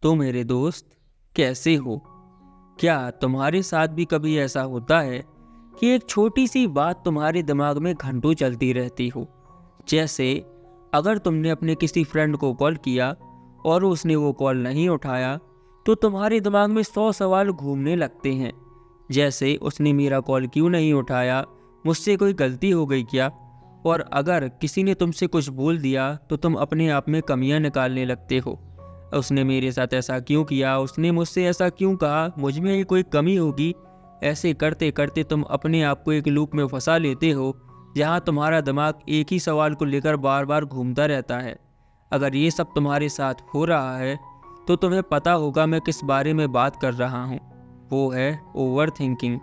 तो मेरे दोस्त, कैसे हो? क्या तुम्हारे साथ भी कभी ऐसा होता है कि एक छोटी सी बात तुम्हारे दिमाग में घंटों चलती रहती हो? जैसे अगर तुमने अपने किसी फ्रेंड को कॉल किया और उसने वो कॉल नहीं उठाया, तो तुम्हारे दिमाग में 100 सवाल घूमने लगते हैं। जैसे उसने मेरा कॉल क्यों नहीं उठाया, मुझसे कोई गलती हो गई क्या? और अगर किसी ने तुमसे कुछ बोल दिया तो तुम अपने आप में कमियां निकालने लगते हो। उसने मेरे साथ ऐसा क्यों किया, उसने मुझसे ऐसा क्यों कहा, मुझ में ही कोई कमी होगी। ऐसे करते करते तुम अपने आप को एक लूप में फंसा लेते हो, जहां तुम्हारा दिमाग एक ही सवाल को लेकर बार बार घूमता रहता है। अगर ये सब तुम्हारे साथ हो रहा है तो तुम्हें पता होगा मैं किस बारे में बात कर रहा हूँ। वो है ओवर थिंकिंग।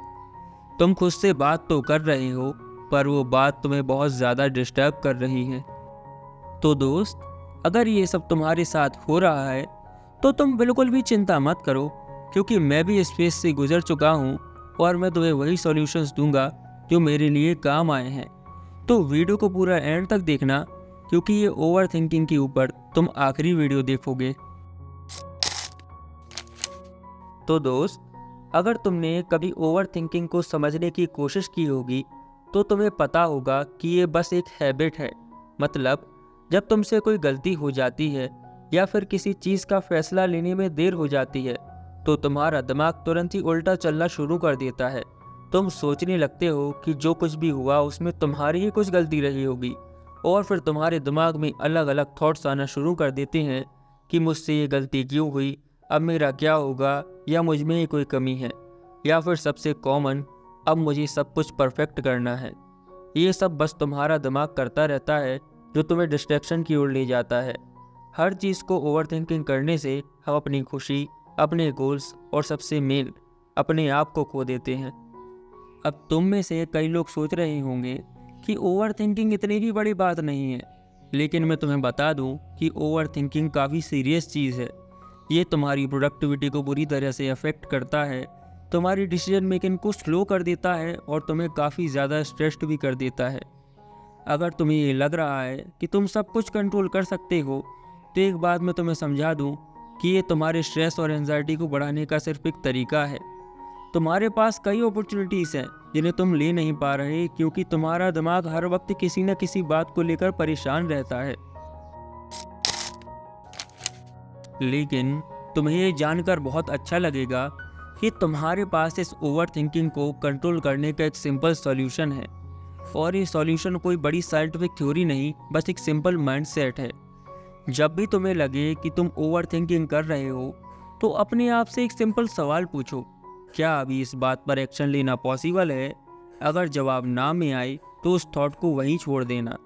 तुम खुद से बात तो कर रहे हो, पर वो बात तुम्हें बहुत ज़्यादा डिस्टर्ब कर रही है। तो दोस्त, अगर ये सब तुम्हारे साथ हो रहा है तो तुम बिल्कुल भी चिंता मत करो, क्योंकि मैं भी इस फेज से गुजर चुका हूँ और मैं तुम्हें वही सॉल्यूशंस दूंगा जो मेरे लिए काम आए हैं। तो वीडियो को पूरा एंड तक देखना, क्योंकि ये ओवर थिंकिंग के ऊपर तुम आखिरी वीडियो देखोगे। तो दोस्त, अगर तुमने कभी ओवर थिंकिंग को समझने की कोशिश की होगी तो तुम्हें पता होगा कि ये बस एक हैबिट है। मतलब जब तुमसे कोई गलती हो जाती है या फिर किसी चीज़ का फैसला लेने में देर हो जाती है, तो तुम्हारा दिमाग तुरंत ही उल्टा चलना शुरू कर देता है। तुम सोचने लगते हो कि जो कुछ भी हुआ उसमें तुम्हारी ही कुछ गलती रही होगी, और फिर तुम्हारे दिमाग में अलग अलग थॉट्स आना शुरू कर देते हैं कि मुझसे ये गलती क्यों हुई, अब मेरा क्या होगा, या मुझ में ही कोई कमी है, या फिर सबसे कॉमन, अब मुझे सब कुछ परफेक्ट करना है। ये सब बस तुम्हारा दिमाग करता रहता है, जो तुम्हें डिस्ट्रैक्शन की ओर ले जाता है। हर चीज़ को ओवरथिंकिंग करने से हम अपनी खुशी, अपने गोल्स और सबसे मेन अपने आप को खो देते हैं। अब तुम में से कई लोग सोच रहे होंगे कि ओवरथिंकिंग इतनी भी बड़ी बात नहीं है, लेकिन मैं तुम्हें बता दूं कि ओवरथिंकिंग काफ़ी सीरियस चीज़ है। ये तुम्हारी प्रोडक्टिविटी को बुरी तरह से अफेक्ट करता है, तुम्हारी डिसीजन मेकिंग को स्लो कर देता है और तुम्हें काफ़ी ज़्यादा स्ट्रेस्ड भी कर देता है। अगर तुम्हें ये लग रहा है कि तुम सब कुछ कंट्रोल कर सकते हो, तो एक बात मैं तुम्हें समझा दूं कि ये तुम्हारे स्ट्रेस और एंजाइटी को बढ़ाने का सिर्फ एक तरीका है। तुम्हारे पास कई अपॉर्चुनिटीज़ हैं जिन्हें तुम ले नहीं पा रहे, क्योंकि तुम्हारा दिमाग हर वक्त किसी न किसी बात को लेकर परेशान रहता है। लेकिन तुम्हें ये जानकर बहुत अच्छा लगेगा कि तुम्हारे पास इस ओवर थिंकिंग को कंट्रोल करने का एक सिंपल सॉल्यूशन है। और ये सॉल्यूशन कोई बड़ी साइंटिफिक थ्योरी नहीं, बस एक सिंपल माइंडसेट है। जब भी तुम्हें लगे कि तुम ओवर थिंकिंग कर रहे हो, तो अपने आप से एक सिंपल सवाल पूछो, क्या अभी इस बात पर एक्शन लेना पॉसिबल है? अगर जवाब ना में आए तो उस थॉट को वहीं छोड़ देना।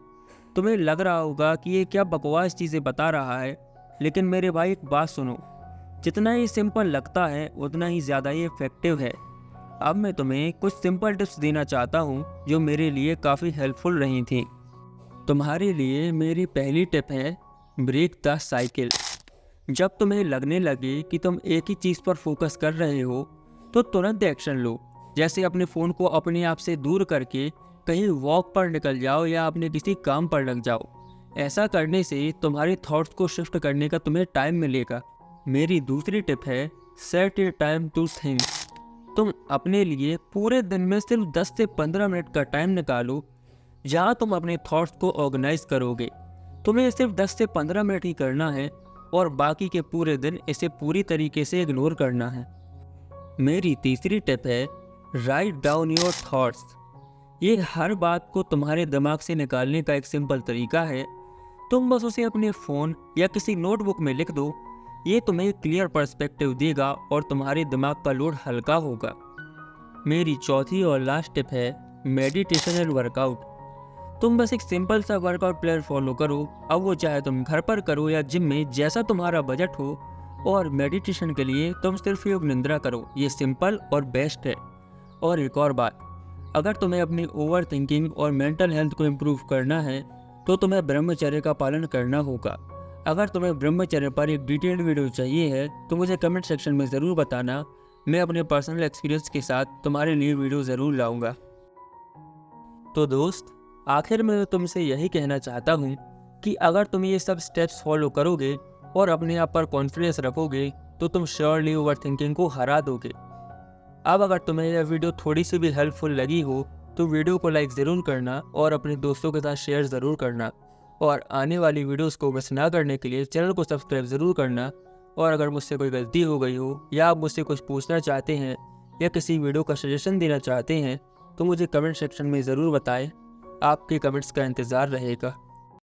तुम्हें लग रहा होगा कि ये क्या बकवास चीज़ें बता रहा है, लेकिन मेरे भाई एक बात सुनो, जितना ये सिंपल लगता है उतना ही ज़्यादा ये इफेक्टिव है। अब मैं तुम्हें कुछ सिंपल टिप्स देना चाहता हूँ जो मेरे लिए काफ़ी हेल्पफुल रही थी। तुम्हारे लिए मेरी पहली टिप है, ब्रेक द साइकिल। जब तुम्हें लगने लगे कि तुम एक ही चीज़ पर फोकस कर रहे हो, तो तुरंत एक्शन लो। जैसे अपने फ़ोन को अपने आप से दूर करके कहीं वॉक पर निकल जाओ या अपने किसी काम पर लग जाओ। ऐसा करने से तुम्हारे थॉट्स को शिफ्ट करने का तुम्हें टाइम मिलेगा। मेरी दूसरी टिप है, set a time to think. तुम अपने लिए पूरे दिन में सिर्फ 10 से 15 मिनट का टाइम निकालो, जहाँ तुम अपने थॉट्स को ऑर्गेनाइज करोगे। तुम्हें सिर्फ 10 से 15 मिनट ही करना है और बाकी के पूरे दिन इसे पूरी तरीके से इग्नोर करना है। मेरी तीसरी टिप है, राइट डाउन योर थॉट्स। ये हर बात को तुम्हारे दिमाग से निकालने का एक सिंपल तरीका है। तुम बस उसे अपने फ़ोन या किसी नोटबुक में लिख दो। ये तुम्हें क्लियर पर्सपेक्टिव देगा और तुम्हारे दिमाग का लोड हल्का होगा। मेरी चौथी और लास्ट टिप है, मेडिटेशन एंड वर्कआउट। तुम बस एक सिंपल सा वर्कआउट प्लान फॉलो करो, अब वो चाहे तुम घर पर करो या जिम में, जैसा तुम्हारा बजट हो। और मेडिटेशन के लिए तुम सिर्फ योग निंद्रा करो, ये सिंपल और बेस्ट है। और एक और बात, अगर तुम्हें अपनी ओवर थिंकिंग और मेंटल हेल्थ को इम्प्रूव करना है तो तुम्हें ब्रह्मचर्य का पालन करना होगा। अगर तुम्हें ब्रह्मचर्य पर एक डिटेल्ड वीडियो चाहिए है तो मुझे कमेंट सेक्शन में ज़रूर बताना। मैं अपने पर्सनल एक्सपीरियंस के साथ तुम्हारे लिए वीडियो ज़रूर लाऊंगा। तो दोस्त, आखिर में तुमसे यही कहना चाहता हूँ कि अगर तुम ये सब स्टेप्स फॉलो करोगे और अपने आप पर कॉन्फिडेंस रखोगे, तो तुम श्योरली ओवर थिंकिंग को हरा दोगे। अब अगर तुम्हें यह वीडियो थोड़ी सी भी हेल्पफुल लगी हो तो वीडियो को लाइक ज़रूर करना और अपने दोस्तों के साथ शेयर ज़रूर करना, और आने वाली वीडियोस को मिस ना करने के लिए चैनल को सब्सक्राइब ज़रूर करना। और अगर मुझसे कोई गलती हो गई हो या आप मुझसे कुछ पूछना चाहते हैं या किसी वीडियो का सजेशन देना चाहते हैं तो मुझे कमेंट सेक्शन में ज़रूर बताएं। आपके कमेंट्स का इंतज़ार रहेगा।